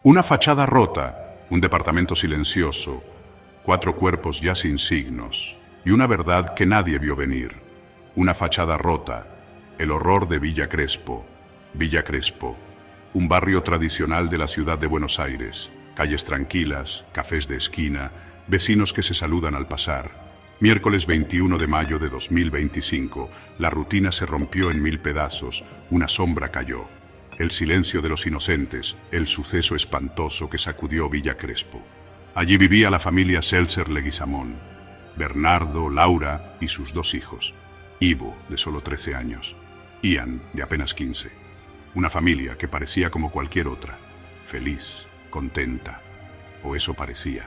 Una fachada rota, un departamento silencioso, 4 cuerpos ya sin signos, y una verdad que nadie vio venir. Una fachada rota, el horror de Villa Crespo. Villa Crespo, un barrio tradicional de la ciudad de Buenos Aires. Calles tranquilas, cafés de esquina, vecinos que se saludan al pasar. Miércoles 21 de mayo de 2025, la rutina se rompió en 1000 pedazos, una sombra cayó. El silencio de los inocentes, el suceso espantoso que sacudió Villa Crespo. Allí vivía la familia Seltzer Leguizamón, Bernardo, Laura y sus 2 hijos. Ivo, de solo 13 años, Ian, de apenas 15. Una familia que parecía como cualquier otra, feliz, contenta, o eso parecía.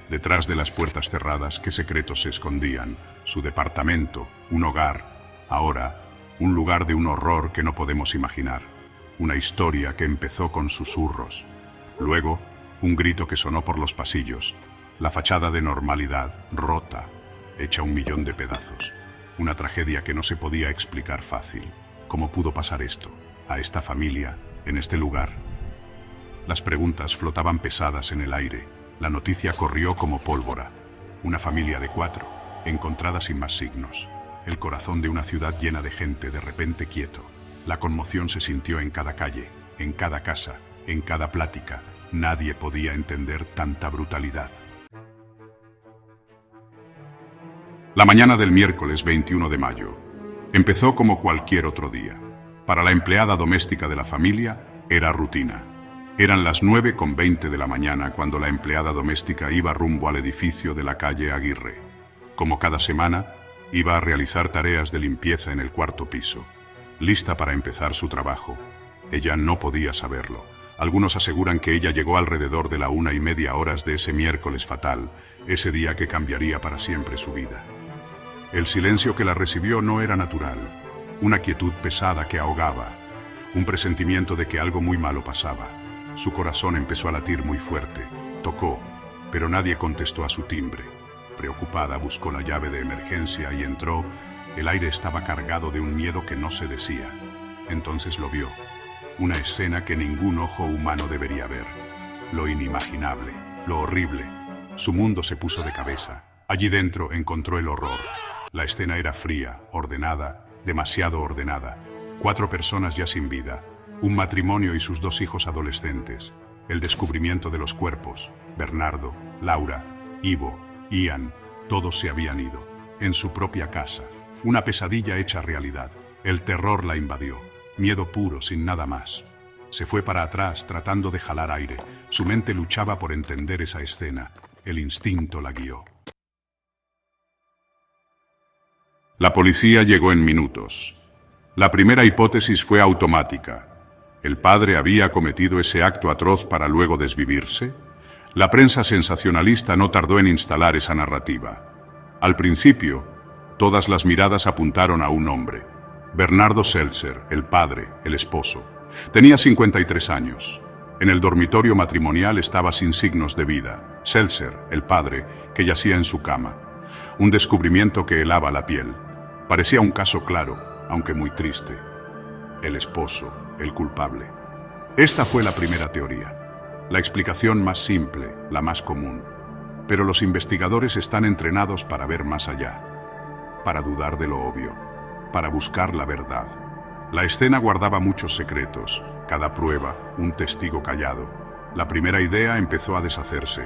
Detrás de las puertas cerradas, ¿qué secretos se escondían? Su departamento, un hogar, ahora, un lugar de un horror que no podemos imaginar. Una historia que empezó con susurros. Luego, un grito que sonó por los pasillos. La fachada de normalidad, rota, hecha 1.000.000 de pedazos. Una tragedia que no se podía explicar fácil. ¿Cómo pudo pasar esto? A esta familia, en este lugar. Las preguntas flotaban pesadas en el aire. La noticia corrió como pólvora. Una familia de 4, encontrada sin más signos. El corazón de una ciudad llena de gente de repente quieto. La conmoción se sintió en cada calle, en cada casa, en cada plática. Nadie podía entender tanta brutalidad. La mañana del miércoles 21 de mayo empezó como cualquier otro día. Para la empleada doméstica de la familia era rutina. Eran las 9:20 de la mañana cuando la empleada doméstica iba rumbo al edificio de la calle Aguirre. Como cada semana, iba a realizar tareas de limpieza en el 4º piso. Lista para empezar su trabajo. Ella no podía saberlo. Algunos aseguran que ella llegó alrededor de la 1:30 de ese miércoles fatal, ese día que cambiaría para siempre su vida. El silencio que la recibió no era natural. Una quietud pesada que ahogaba. Un presentimiento de que algo muy malo pasaba. Su corazón empezó a latir muy fuerte. Tocó, pero nadie contestó a su timbre. Preocupada buscó la llave de emergencia y entró. El aire estaba cargado de un miedo que no se decía. Entonces lo vio. Una escena que ningún ojo humano debería ver. Lo inimaginable, lo horrible. Su mundo se puso de cabeza. Allí dentro encontró el horror. La escena era fría, ordenada, demasiado ordenada. 4 personas ya sin vida. Un matrimonio y sus 2 hijos adolescentes. El descubrimiento de los cuerpos. Bernardo, Laura, Ivo, Ian, todos se habían ido. En su propia casa. Una pesadilla hecha realidad. El terror la invadió. Miedo puro, sin nada más. Se fue para atrás, tratando de jalar aire. Su mente luchaba por entender esa escena. El instinto la guió. La policía llegó en minutos. La primera hipótesis fue automática. ¿El padre había cometido ese acto atroz para luego desvivirse? La prensa sensacionalista no tardó en instalar esa narrativa. Al principio, todas las miradas apuntaron a un hombre. Bernardo Seltzer, el padre, el esposo. Tenía 53 años. En el dormitorio matrimonial estaba sin signos de vida. Seltzer, el padre, que yacía en su cama. Un descubrimiento que helaba la piel. Parecía un caso claro, aunque muy triste. El esposo, el culpable. Esta fue la primera teoría. La explicación más simple, la más común. Pero los investigadores están entrenados para ver más allá. Para dudar de lo obvio. Para buscar la verdad. La escena guardaba muchos secretos. Cada prueba, un testigo callado. La primera idea empezó a deshacerse.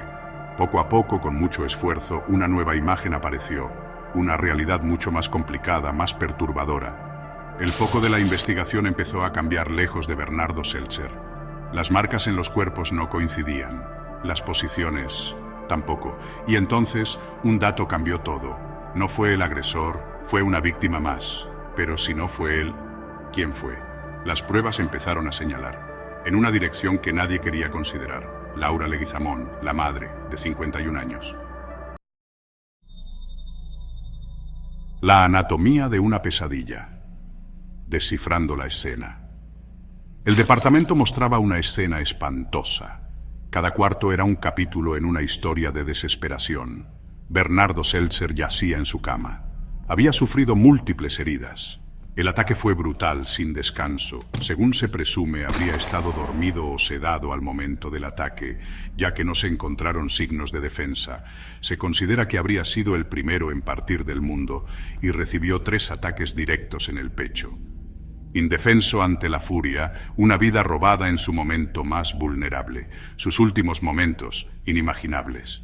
Poco a poco, con mucho esfuerzo, una nueva imagen apareció. Una realidad mucho más complicada, más perturbadora. El foco de la investigación empezó a cambiar lejos de Bernardo Seltzer. Las marcas en los cuerpos no coincidían. Las posiciones tampoco. Y entonces, un dato cambió todo. No fue el agresor, fue una víctima más. Pero si no fue él, ¿quién fue? Las pruebas empezaron a señalar. En una dirección que nadie quería considerar. Laura Leguizamón, la madre, de 51 años. La anatomía de una pesadilla. Descifrando la escena. El departamento mostraba una escena espantosa. Cada cuarto era un capítulo en una historia de desesperación. Bernardo Seltzer yacía en su cama. Había sufrido múltiples heridas. El ataque fue brutal, sin descanso. Según se presume, habría estado dormido o sedado al momento del ataque, ya que no se encontraron signos de defensa. Se considera que habría sido el primero en partir del mundo y recibió 3 ataques directos en el pecho. Indefenso ante la furia, una vida robada en su momento más vulnerable, sus últimos momentos inimaginables.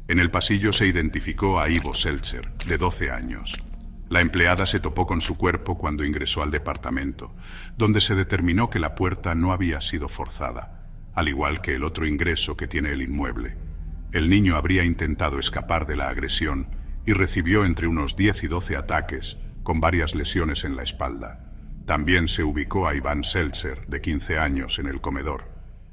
En el pasillo se identificó a Ivo Seltzer, de 12 años. La empleada se topó con su cuerpo cuando ingresó al departamento, donde se determinó que la puerta no había sido forzada, al igual que el otro ingreso que tiene el inmueble. El niño habría intentado escapar de la agresión y recibió entre unos 10 y 12 ataques, con varias lesiones en la espalda. También se ubicó a Iván Seltzer, de 15 años, en el comedor.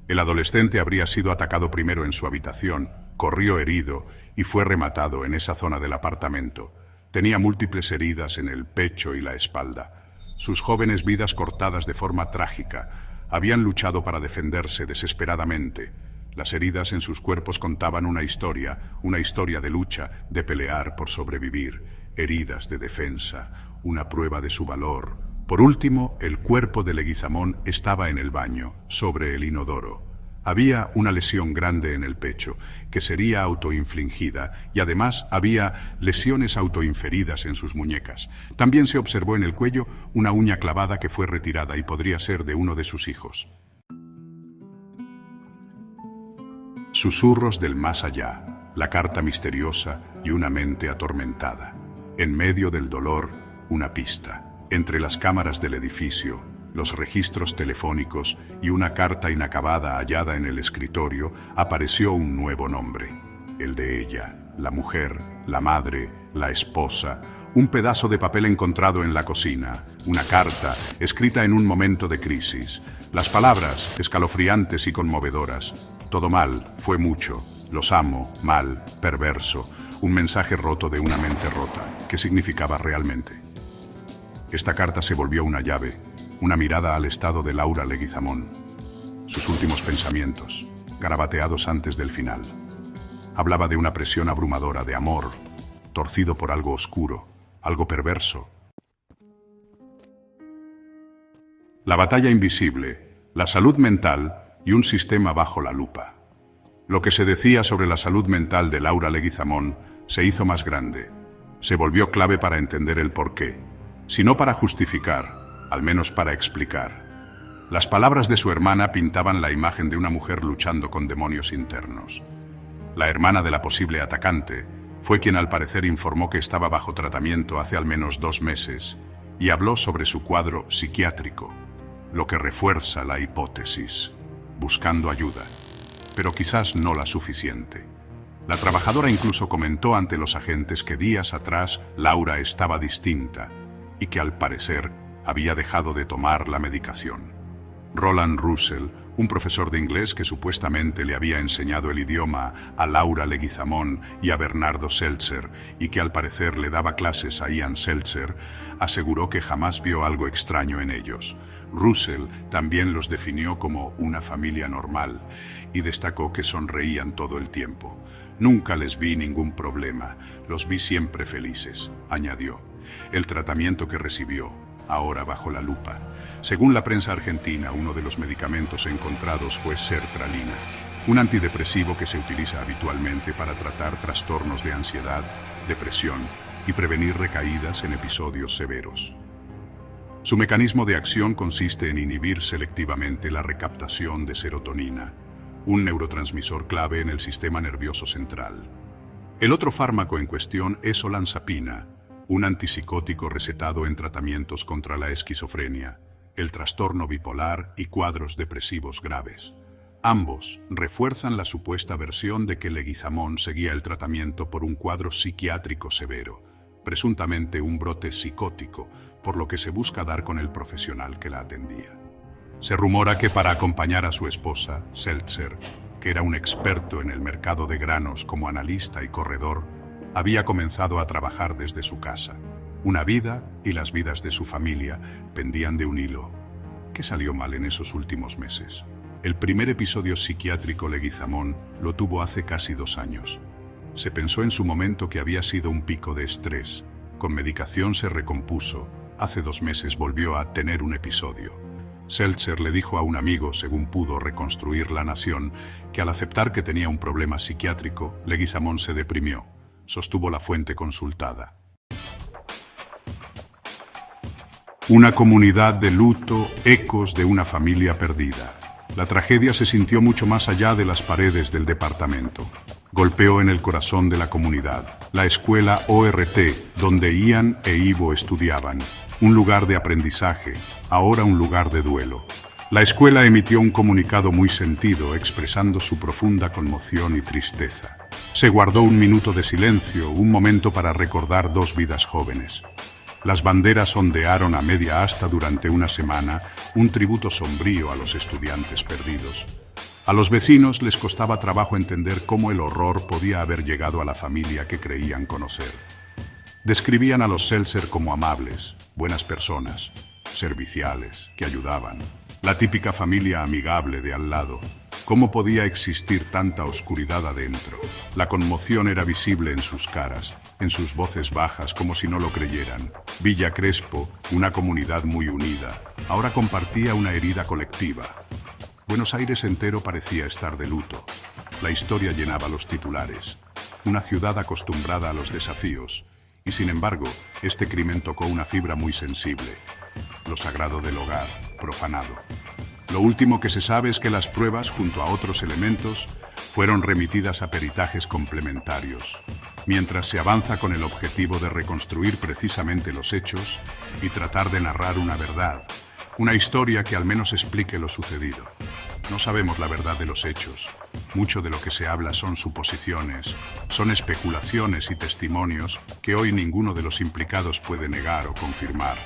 El adolescente habría sido atacado primero en su habitación, corrió herido y fue rematado en esa zona del apartamento. Tenía múltiples heridas en el pecho y la espalda. Sus jóvenes vidas cortadas de forma trágica habían luchado para defenderse desesperadamente. Las heridas en sus cuerpos contaban una historia de lucha, de pelear por sobrevivir, heridas de defensa, una prueba de su valor. Por último, el cuerpo de Leguizamón estaba en el baño, sobre el inodoro. Había una lesión grande en el pecho, que sería autoinfligida, y además había lesiones autoinferidas en sus muñecas. También se observó en el cuello una uña clavada que fue retirada y podría ser de uno de sus hijos. Susurros del más allá, la carta misteriosa y una mente atormentada. En medio del dolor, una pista. Entre las cámaras del edificio, los registros telefónicos y una carta inacabada hallada en el escritorio, apareció un nuevo nombre, el de ella, la mujer, la madre, la esposa, un pedazo de papel encontrado en la cocina, una carta escrita en un momento de crisis, las palabras escalofriantes y conmovedoras. Todo mal, fue mucho, los amo, mal, perverso, un mensaje roto de una mente rota. ¿Qué significaba realmente? Esta carta se volvió una llave, una mirada al estado de Laura Leguizamón, sus últimos pensamientos, garabateados antes del final. Hablaba de una presión abrumadora de amor, torcido por algo oscuro, algo perverso. La batalla invisible, la salud mental y un sistema bajo la lupa. Lo que se decía sobre la salud mental de Laura Leguizamón se hizo más grande. Se volvió clave para entender el porqué, si no para justificar, al menos para explicar. Las palabras de su hermana pintaban la imagen de una mujer luchando con demonios internos. La hermana de la posible atacante fue quien al parecer informó que estaba bajo tratamiento hace al menos 2 meses y habló sobre su cuadro psiquiátrico, lo que refuerza la hipótesis, buscando ayuda, pero quizás no la suficiente. La trabajadora incluso comentó ante los agentes que días atrás Laura estaba distinta y que al parecer había dejado de tomar la medicación. Roland Russell, un profesor de inglés que supuestamente le había enseñado el idioma a Laura Leguizamón y a Bernardo Seltzer, y que al parecer le daba clases a Ian Seltzer, aseguró que jamás vio algo extraño en ellos. Russell también los definió como una familia normal y destacó que sonreían todo el tiempo. Nunca les vi ningún problema, los vi siempre felices, añadió. El tratamiento que recibió, ahora bajo la lupa. Según la prensa argentina, uno de los medicamentos encontrados fue sertralina, un antidepresivo que se utiliza habitualmente para tratar trastornos de ansiedad, depresión y prevenir recaídas en episodios severos. Su mecanismo de acción consiste en inhibir selectivamente la recaptación de serotonina, un neurotransmisor clave en el sistema nervioso central. El otro fármaco en cuestión es olanzapina, un antipsicótico recetado en tratamientos contra la esquizofrenia, el trastorno bipolar y cuadros depresivos graves. Ambos refuerzan la supuesta versión de que Leguizamón seguía el tratamiento por un cuadro psiquiátrico severo, presuntamente un brote psicótico, por lo que se busca dar con el profesional que la atendía. Se rumora que para acompañar a su esposa, Seltzer, que era un experto en el mercado de granos como analista y corredor, había comenzado a trabajar desde su casa. Una vida y las vidas de su familia pendían de un hilo. ¿Qué salió mal en esos últimos meses? El primer episodio psiquiátrico Leguizamón lo tuvo hace casi 2 años. Se pensó en su momento que había sido un pico de estrés. Con medicación se recompuso, hace 2 meses volvió a tener un episodio. Seltzer le dijo a un amigo, según pudo reconstruir La Nación, que al aceptar que tenía un problema psiquiátrico, Leguizamón se deprimió, sostuvo la fuente consultada. Una comunidad de luto, ecos de una familia perdida. La tragedia se sintió mucho más allá de las paredes del departamento. Golpeó en el corazón de la comunidad, la escuela ORT, donde Ian e Ivo estudiaban. Un lugar de aprendizaje, ahora un lugar de duelo. La escuela emitió un comunicado muy sentido, expresando su profunda conmoción y tristeza. Se guardó un minuto de silencio, un momento para recordar 2 vidas jóvenes. Las banderas ondearon a media asta durante una semana, un tributo sombrío a los estudiantes perdidos. A los vecinos les costaba trabajo entender cómo el horror podía haber llegado a la familia que creían conocer. Describían a los Seltzer como amables, buenas personas, serviciales, que ayudaban. La típica familia amigable de al lado. ¿Cómo podía existir tanta oscuridad adentro? La conmoción era visible en sus caras, en sus voces bajas, como si no lo creyeran. Villa Crespo, una comunidad muy unida, ahora compartía una herida colectiva. Buenos Aires entero parecía estar de luto. La historia llenaba los titulares. Una ciudad acostumbrada a los desafíos. Y sin embargo, este crimen tocó una fibra muy sensible. Lo sagrado del hogar, profanado. Lo último que se sabe es que las pruebas, junto a otros elementos, fueron remitidas a peritajes complementarios, mientras se avanza con el objetivo de reconstruir precisamente los hechos y tratar de narrar una verdad, una historia que al menos explique lo sucedido. No sabemos la verdad de los hechos. Mucho de lo que se habla son suposiciones, son especulaciones y testimonios que hoy ninguno de los implicados puede negar o confirmar.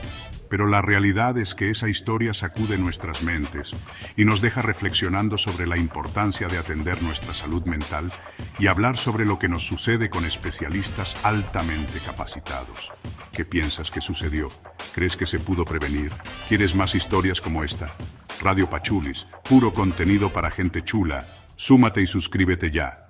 Pero la realidad es que esa historia sacude nuestras mentes y nos deja reflexionando sobre la importancia de atender nuestra salud mental y hablar sobre lo que nos sucede con especialistas altamente capacitados. ¿Qué piensas que sucedió? ¿Crees que se pudo prevenir? ¿Quieres más historias como esta? Radio Pachulis, puro contenido para gente chula. Súmate y suscríbete ya.